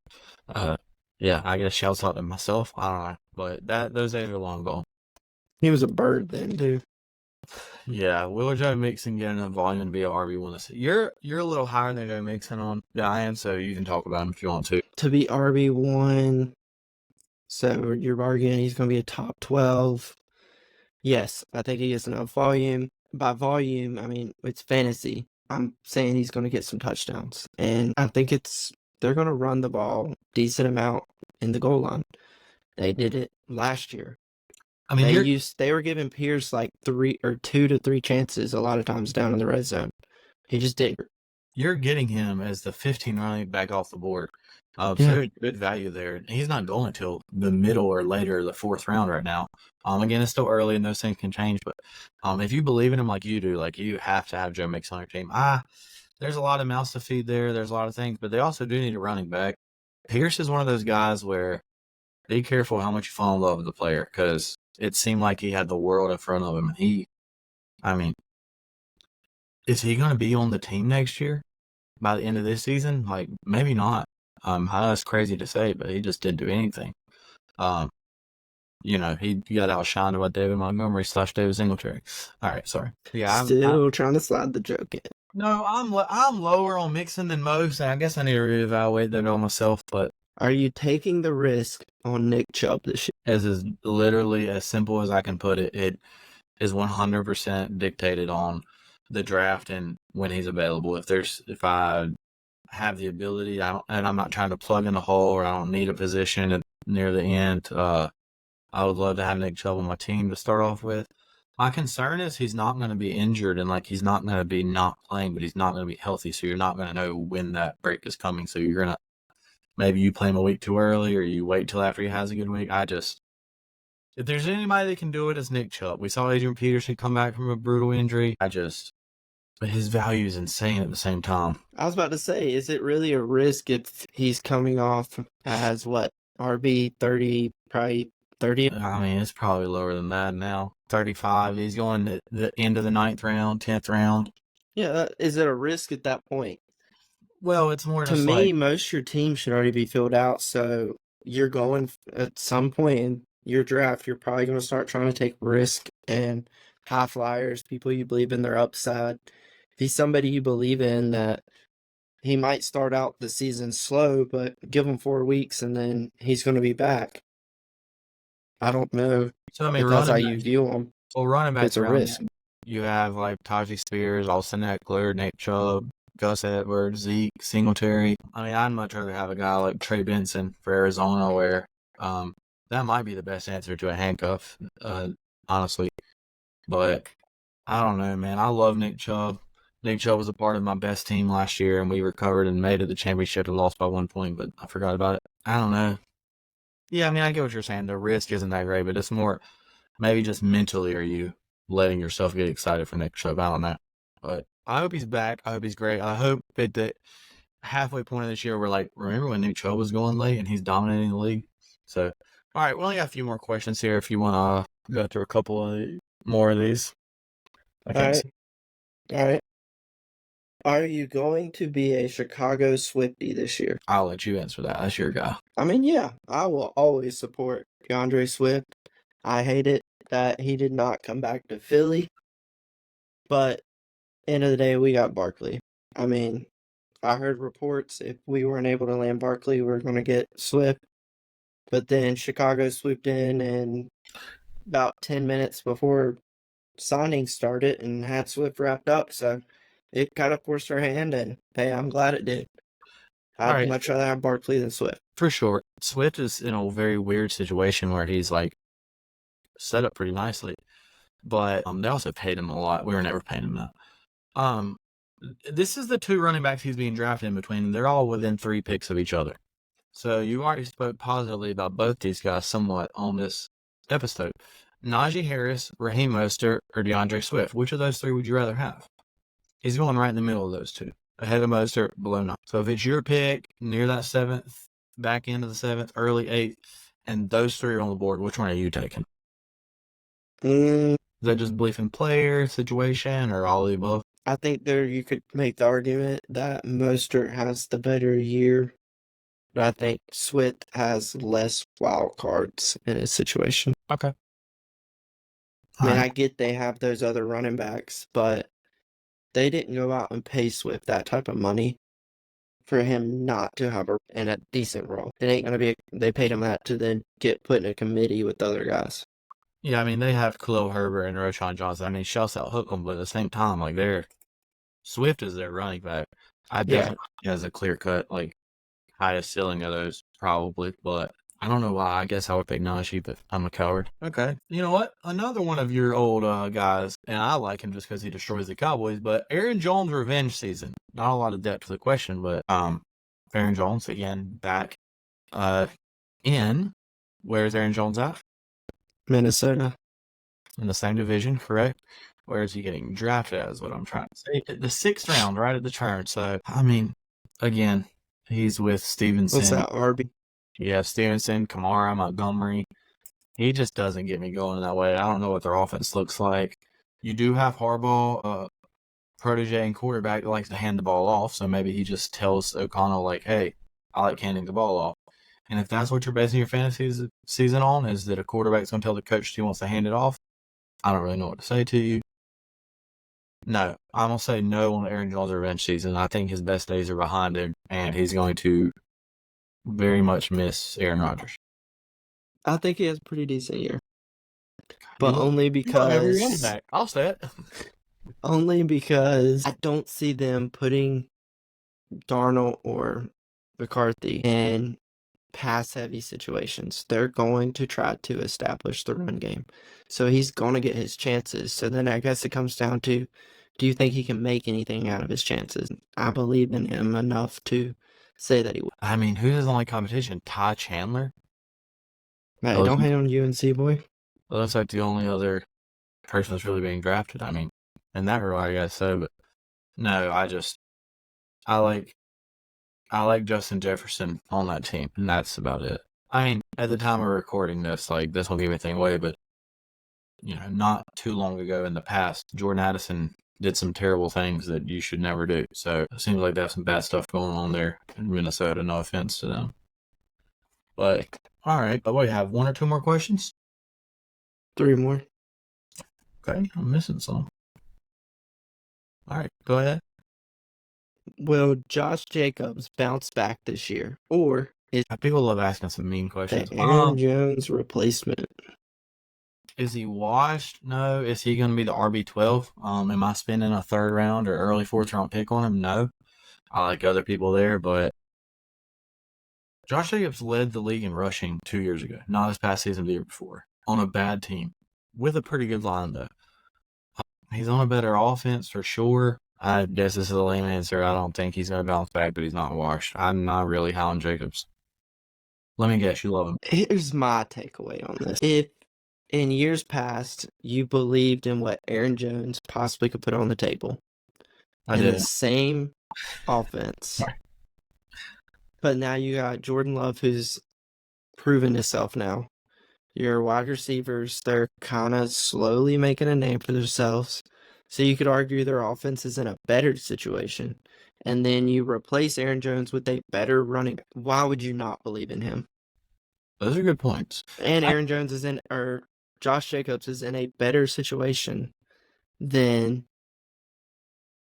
S1: yeah, I guess shouts out to myself. I don't know, but those days are long gone.
S2: He was a bird then, too.
S1: Yeah, will Joe Mixon get enough volume to be an RB1 this season? You're a little higher than Joe Mixon on yeah, I am, so you can talk about him if you want to.
S2: To be RB1, so you're arguing he's going to be a top 12. Yes, I think he gets enough volume. By volume, I mean, it's fantasy. I'm saying he's going to get some touchdowns. And I think they're going to run the ball decent amount in the goal line. They did it last year.
S1: I mean,
S2: They were giving Pierce like 2 to 3 chances a lot of times down in the red zone. He just didn't.
S1: you're getting him as the 15 running back off the board.
S2: Yeah.
S1: So good value there. He's not going until the middle or later, the 4th round right now. Again, it's still early and those things can change, but if you believe in him like you do, like you have to have Joe Mixon on your team. There's a lot of mouths to feed there. There's a lot of things, but they also do need a running back. Pierce is one of those guys where be careful how much you fall in love with the player, because it seemed like he had the world in front of him. I mean, is he going to be on the team next year by the end of this season? Like, maybe not. I know it's crazy to say, but he just didn't do anything. He got outshined by David Montgomery / David Singletary. All right, sorry. Yeah,
S2: Still trying to slide the joke in.
S1: No, I'm lower on Mixon than most, and I guess I need to reevaluate that on myself. But
S2: Are you taking the risk on Nick Chubb this year?
S1: as is literally as simple as I can put it, it is 100% dictated on the draft and when he's available. If I have the ability, and I'm not trying to plug in a hole, or I don't need a position near the end. I would love to have Nick Chubb on my team to start off with. My concern is he's not going to be injured, and like he's not going to be not playing, but he's not going to be healthy. So you're not going to know when that break is coming. So you're going to maybe you play him a week too early, or you wait till after he has a good week. If there's anybody that can do it, it's Nick Chubb. We saw Adrian Peterson come back from a brutal injury. But his value is insane at the same time.
S2: I was about to say, is it really a risk if he's coming off as what? RB 30, probably 30?
S1: I mean, it's probably lower than that now. 35. He's going to the end of the 9th round, 10th round.
S2: Yeah, is it a risk at that point?
S1: Well, it's more
S2: To
S1: just
S2: me,
S1: like,
S2: most of your team should already be filled out. So you're going at some point in your draft, you're probably going to start trying to take risk and high flyers, people you believe in their upside. If he's somebody you believe in, that he might start out the season slow, but give him 4 weeks and then he's going to be back. I don't know
S1: so I mean,
S2: if that's how you view him.
S1: running backs
S2: It's a
S1: around
S2: risk.
S1: him. You have like Tajee Spears, Austin Eckler, Nate Chubb, Gus Edwards, Zeke, Singletary. I mean, I'd much rather have a guy like Trey Benson for Arizona, where that might be the best answer to a handcuff, honestly. But I don't know, man. I love Nick Chubb. Nick Chubb was a part of my best team last year, and we recovered and made it to the championship and lost by 1 point, but I forgot about it. I don't know. Yeah, I mean, I get what you're saying. The risk isn't that great, but it's more maybe just mentally are you letting yourself get excited for next show. I don't know. But I hope he's back. I hope he's great. I hope at the halfway point of this year, we're like, remember when Nick Chubb was going late and he's dominating the league? So, all right, we only got a few more questions here if you want to go through a couple of more of these. I
S2: All
S1: can't
S2: right,
S1: see.
S2: all right. Are you going to be a Chicago Swiftie this year?
S1: I'll let you answer that. That's your guy.
S2: I mean, yeah, I will always support DeAndre Swift. I hate it that he did not come back to Philly, but end of the day, we got Barkley. I mean, I heard reports if we weren't able to land Barkley, we are going to get Swift. But then Chicago swooped in and about 10 minutes before signing started and had Swift wrapped up. So it kind of forced our hand, and hey, I'm glad it did.
S1: All
S2: I'd
S1: right,
S2: much rather have Barkley than Swift.
S1: for sure. Swift is in a very weird situation where he's like set up pretty nicely, but they also paid him a lot. We were never paying him that. Um, this is the two running backs he's being drafted in between. They're all within 3 picks of each other. So you already spoke positively about both these guys somewhat on this episode. Najee Harris, Raheem Mostert, or DeAndre Swift. Which of those three would you rather have? He's going right in the middle of those two. Ahead of Mostert, below 9. So if it's your pick, near that 7th, back end of the 7th, early 8th, and those three are on the board, which one are you taking?
S2: Mm,
S1: Is that just belief in player, situation, or all of the above?
S2: I think there you could make the argument that Mostert has the better year, but I think Swift has less wild cards in his situation.
S1: Okay.
S2: I
S1: All
S2: mean,
S1: right.
S2: I get they have those other running backs, but they didn't go out and pay Swift that type of money for him not to have in a decent role. It ain't gonna be. They paid him that to then get put in a committee with other guys.
S1: Yeah, I mean, they have Khalil Herbert and Roshan Johnson. I mean, shouts out Hookem, but at the same time, like, Swift is their running back. I
S2: Yeah,
S1: definitely has a clear cut, like, highest ceiling of those, probably, but I don't know why. I guess I would pick Najee, but I'm a coward. Okay. You know what? Another one of your old guys, and I like him just because he destroys the Cowboys, but Aaron Jones revenge season. Not a lot of depth to the question, but Aaron Jones, again, back uh, in. Where's Aaron Jones at?
S2: Minnesota.
S1: In the same division, correct? Where is he getting drafted as what I'm trying to say? The 6th round, right at the turn. So, I mean, again, he's with
S2: What's
S1: Stevenson.
S2: that, RB?
S1: Yeah, Stevenson, Kamara, Montgomery. He just doesn't get me going that way. I don't know what their offense looks like. You do have Harbaugh, protege and quarterback that likes to hand the ball off, so maybe he just tells O'Connell, like, hey, I like handing the ball off. And if that's what you're basing your fantasy season on, is that a quarterback's going to tell the coach he wants to hand it off, I don't really know what to say to you. No, I'm going to say no on Aaron Jones' revenge season. I think his best days are behind him, and he's going to very much miss Aaron Rodgers.
S2: I think he has a pretty decent year,
S1: You
S2: but
S1: look,
S2: only
S1: you look every running
S2: because
S1: back. I'll say it.
S2: I don't see them putting Darnold or McCarthy in pass-heavy situations. They're going to try to establish the run game, so he's going to get his chances. So then I guess it comes down to, do you think he can make anything out of his chances? I believe in him enough to say that he will.
S1: I mean, who's his only competition? Ty Chandler?
S2: Hey, don't hate on UNC, boy.
S1: Well, that's like the only other person that's really being drafted. I mean, in that regard, I gotta say, but no, I like Justin Jefferson on that team, and that's about it. I mean, at the time of recording this, like, this won't give anything away, but, not too long ago in the past, Jordan Addison did some terrible things that you should never do. So it seems like they have some bad stuff going on there in Minnesota. No offense to them. But, all right. But we have 1 or 2 more questions?
S2: 3 more.
S1: Okay, I'm missing some. All right, go ahead.
S2: Will Josh Jacobs bounce back this year, or is
S1: People love asking some mean
S2: the
S1: questions.
S2: Aaron Jones replacement?
S1: Is he washed? No. Is he going to be the RB12? Am I spending a 3rd round or early 4th round pick on him? No. I like other people there, but Josh Jacobs led the league in rushing 2 years ago, not this past season, the year before, on a bad team with a pretty good line though. He's on a better offense for sure. I guess this is a lame answer. I don't think he's going to bounce back, but he's not washed. I'm not really high on Jacobs. Let me guess, you love him.
S2: Here's my takeaway on this. If in years past you believed in what Aaron Jones possibly could put on the table
S1: I
S2: in the
S1: did.
S2: same offense,
S1: Sorry.
S2: but now you got Jordan Love who's proven himself now. Your wide receivers, they're kind of slowly making a name for themselves. So you could argue their offense is in a better situation. And then you replace Aaron Jones with a better running. Why would you not believe in him?
S1: Those are good points.
S2: And Aaron Jones is in, or Josh Jacobs is in a better situation than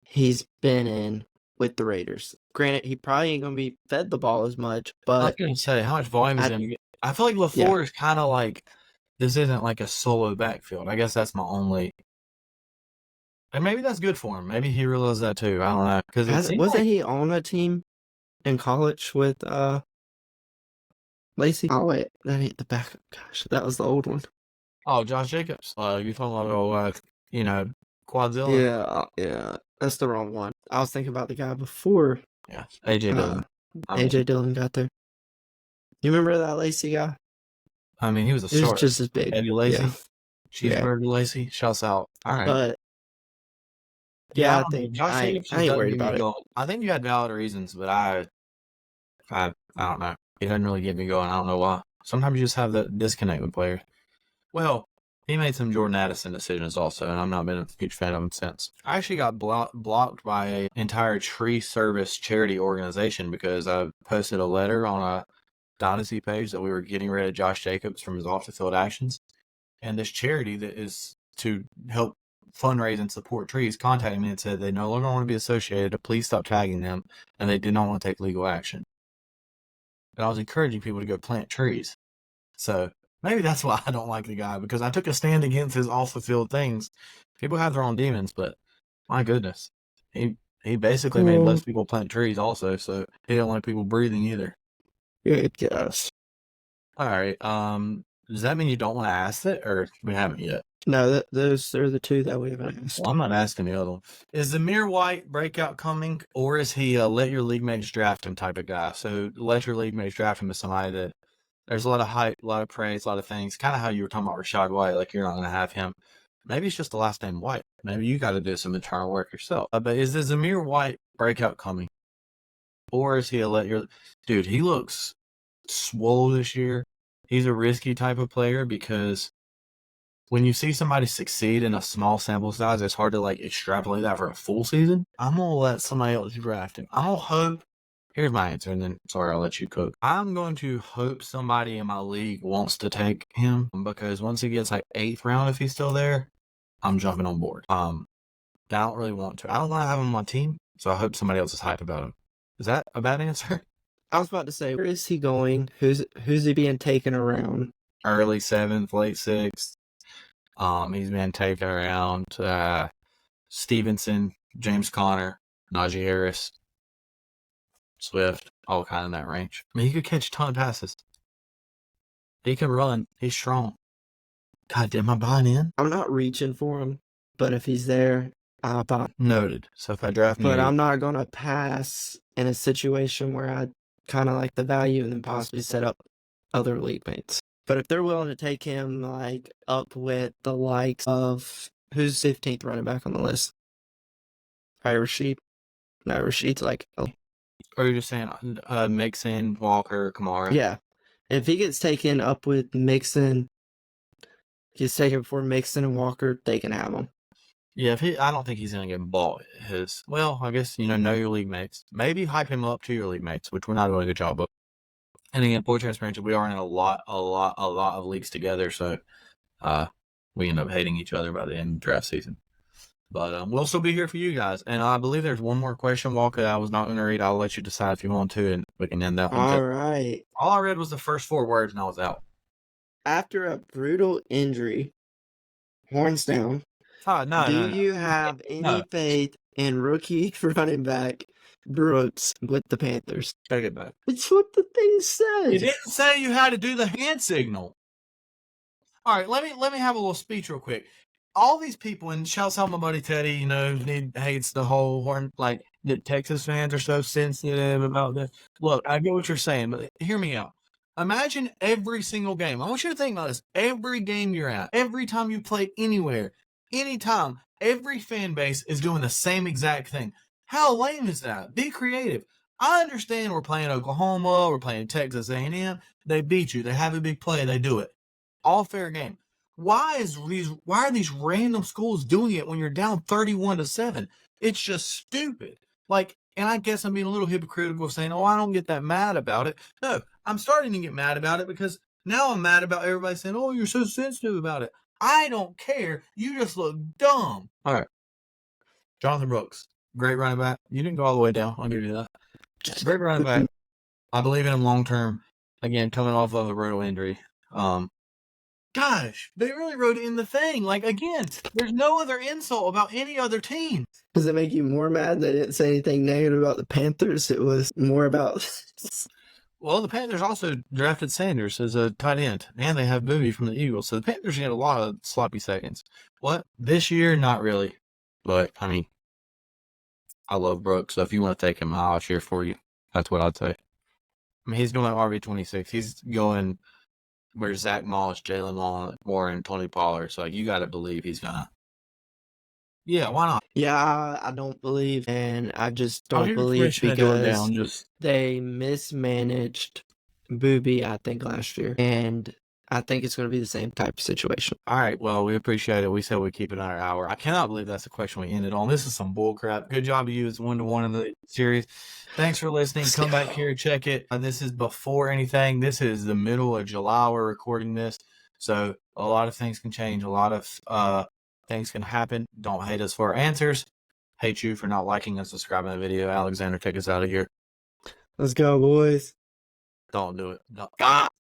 S2: he's been in with the Raiders. Granted, he probably ain't going to be fed the ball as much,
S1: I was
S2: but
S1: going to say, how much volume is
S2: I-
S1: going to get? I feel like LaFleur is kind of like, this isn't like a solo backfield. I guess that's my only. And maybe that's good for him. Maybe he realized that too. I don't know. Because
S2: wasn't he on a team in college with Lacey? Oh wait, that ain't the backup. Gosh, that was the old one.
S1: Oh, Josh Jacobs. You talking about Quadzilla?
S2: Yeah, that's the wrong one. I was thinking about the guy before.
S1: Yeah, AJ Dillon.
S2: AJ Dillon got there. You remember that Lacey guy?
S1: I mean, he was a
S2: He was
S1: short,
S2: just as big.
S1: heavy Lacey.
S2: Yeah.
S1: Cheeseburger Lacey. Shouts out. All right.
S2: But yeah, I think
S1: Josh Jacobs
S2: I ain't worried about it.
S1: I think you had valid reasons, but I don't know. He doesn't really get me going. I don't know why. Sometimes you just have that disconnect with players. Well, he made some Jordan Addison decisions also, and I've not been a huge fan of him since. I actually got blocked by an entire tree service charity organization because I posted a letter on a Dynasty page that we were getting rid of Josh Jacobs from his off-the-field actions. And this charity that is to help fundraise and support trees contacted me and said they no longer want to be associated, to please stop tagging them, and they did not want to take legal action. And I was encouraging people to go plant trees. So maybe that's why I don't like the guy, because I took a stand against his off-the-field things. People have their own demons, but my goodness. He basically made less people plant trees also, so he didn't like people breathing either.
S2: I guess.
S1: All right. Does that mean you don't want to ask it, or we haven't yet?
S2: No, those are the two that we haven't asked.
S1: Well, I'm not asking the other one. Is Zamir White breakout coming, or is he a let your league mates draft him type of guy? So let your league mates draft him as somebody that there's a lot of hype, a lot of praise, a lot of things. Kind of how you were talking about Rashad White, like you're not going to have him. Maybe it's just the last name White. Maybe you got to do some internal work yourself. But is the Zamir White breakout coming, or is he a let your dude? He looks swole this year. He's a risky type of player because when you see somebody succeed in a small sample size, it's hard to like extrapolate that for a full season. I'm going to let somebody else draft him. I'll hope. Here's my answer, and then, sorry, I'll let you cook. I'm going to hope somebody in my league wants to take him, because once he gets like 8th round, if he's still there, I'm jumping on board. I don't really want to. I don't want to have him on my team, so I hope somebody else is hyped about him. Is that a bad answer?
S2: I was about to say, where is he going? Who's he being taken around?
S1: Early 7th, late 6th. He's been taken around Stevenson, James Conner, Najee Harris, Swift, all kind of in that range. I mean, he could catch a ton of passes. He can run. He's strong. God damn, am I buying in?
S2: I'm not reaching for him, but if he's there, I'll buy.
S1: Noted. So if I draft
S2: But I'm not going to pass in a situation where I kind of like the value and then possibly set up other league mates. But if they're willing to take him like up with the likes of who's 15th running back on the list? Rashid? No, Rashid's like...
S1: Or you're just saying Mixon, Walker, Kamara?
S2: Yeah. If he gets taken up with Mixon, gets taken before Mixon and Walker, they can have him.
S1: Yeah, I don't think he's going to get bought. I guess, know your league mates. Maybe hype him up to your league mates, which we're not doing a good job of. And again, full transparency, we are in a lot of leagues together, so we end up hating each other by the end of the draft season. But we'll still be here for you guys. And I believe there's one more question, Walker, I was not going to read. I'll let you decide if you want to, and we can end that one.
S2: All right.
S1: All I read was the first 4 words, and I was out.
S2: After a brutal injury, horns down, do you have any faith in rookie running back Brooks with the Panthers?
S1: Take it back.
S2: It's what the thing said.
S1: You didn't say you had to do the hand signal. All right, let me have a little speech real quick. All these people, and shouts out my buddy Teddy, hates the whole horn, like the Texas fans are so sensitive about this. Look, I get what you're saying, but hear me out. Imagine every single game. I want you to think about this. Every game you're at, every time you play anywhere, anytime, every fan base is doing the same exact thing. How lame is that? Be creative. I understand we're playing Oklahoma, we're playing Texas A&M. They beat you. They have a big play. They do it. All fair game. Why are these random schools doing it when you're down 31-7? It's just stupid. Like, and I guess I'm being a little hypocritical saying, oh, I don't get that mad about it. No, I'm starting to get mad about it because now I'm mad about everybody saying, oh, you're so sensitive about it. I don't care. You just look dumb. All right. Jonathan Brooks, great running back. You didn't go all the way down. I'll give you that. Great running back. I believe in him long term. Again, coming off of a brutal injury. Gosh, they really wrote it in the thing. Like, again, there's no other insult about any other team.
S2: Does it make you more mad they didn't say anything negative about the Panthers? It was more about...
S1: Well, the Panthers also drafted Sanders as a tight end, and they have Bowie from the Eagles. So the Panthers get a lot of sloppy seconds. What? This year, not really. But, I mean, I love Brooks, so if you want to take him, I'll cheer for you. That's what I'd say. I mean, he's going RB26. He's going where Zach Moss, Jalen Warren, Tony Pollard. So, like, you got to believe he's going to. Yeah, why not?
S2: Yeah, I don't believe, and I just don't believe because they mismanaged Boobie, I think, last year, and I think it's going to be the same type of situation.
S1: All right, well, we appreciate it. We said we'd keep it another hour. I cannot believe that's the question we ended on. This is some bull crap. Good job of you as 1-to-1 in the series. Thanks for listening. Come back here, check it. This is before anything. This is the middle of July. We're recording this, so a lot of things can change. A lot of things can happen. Don't hate us for our answers. Hate you for not liking and subscribing to the video. Alexander, take us out of here.
S2: Let's go, boys.
S1: Don't do it. No.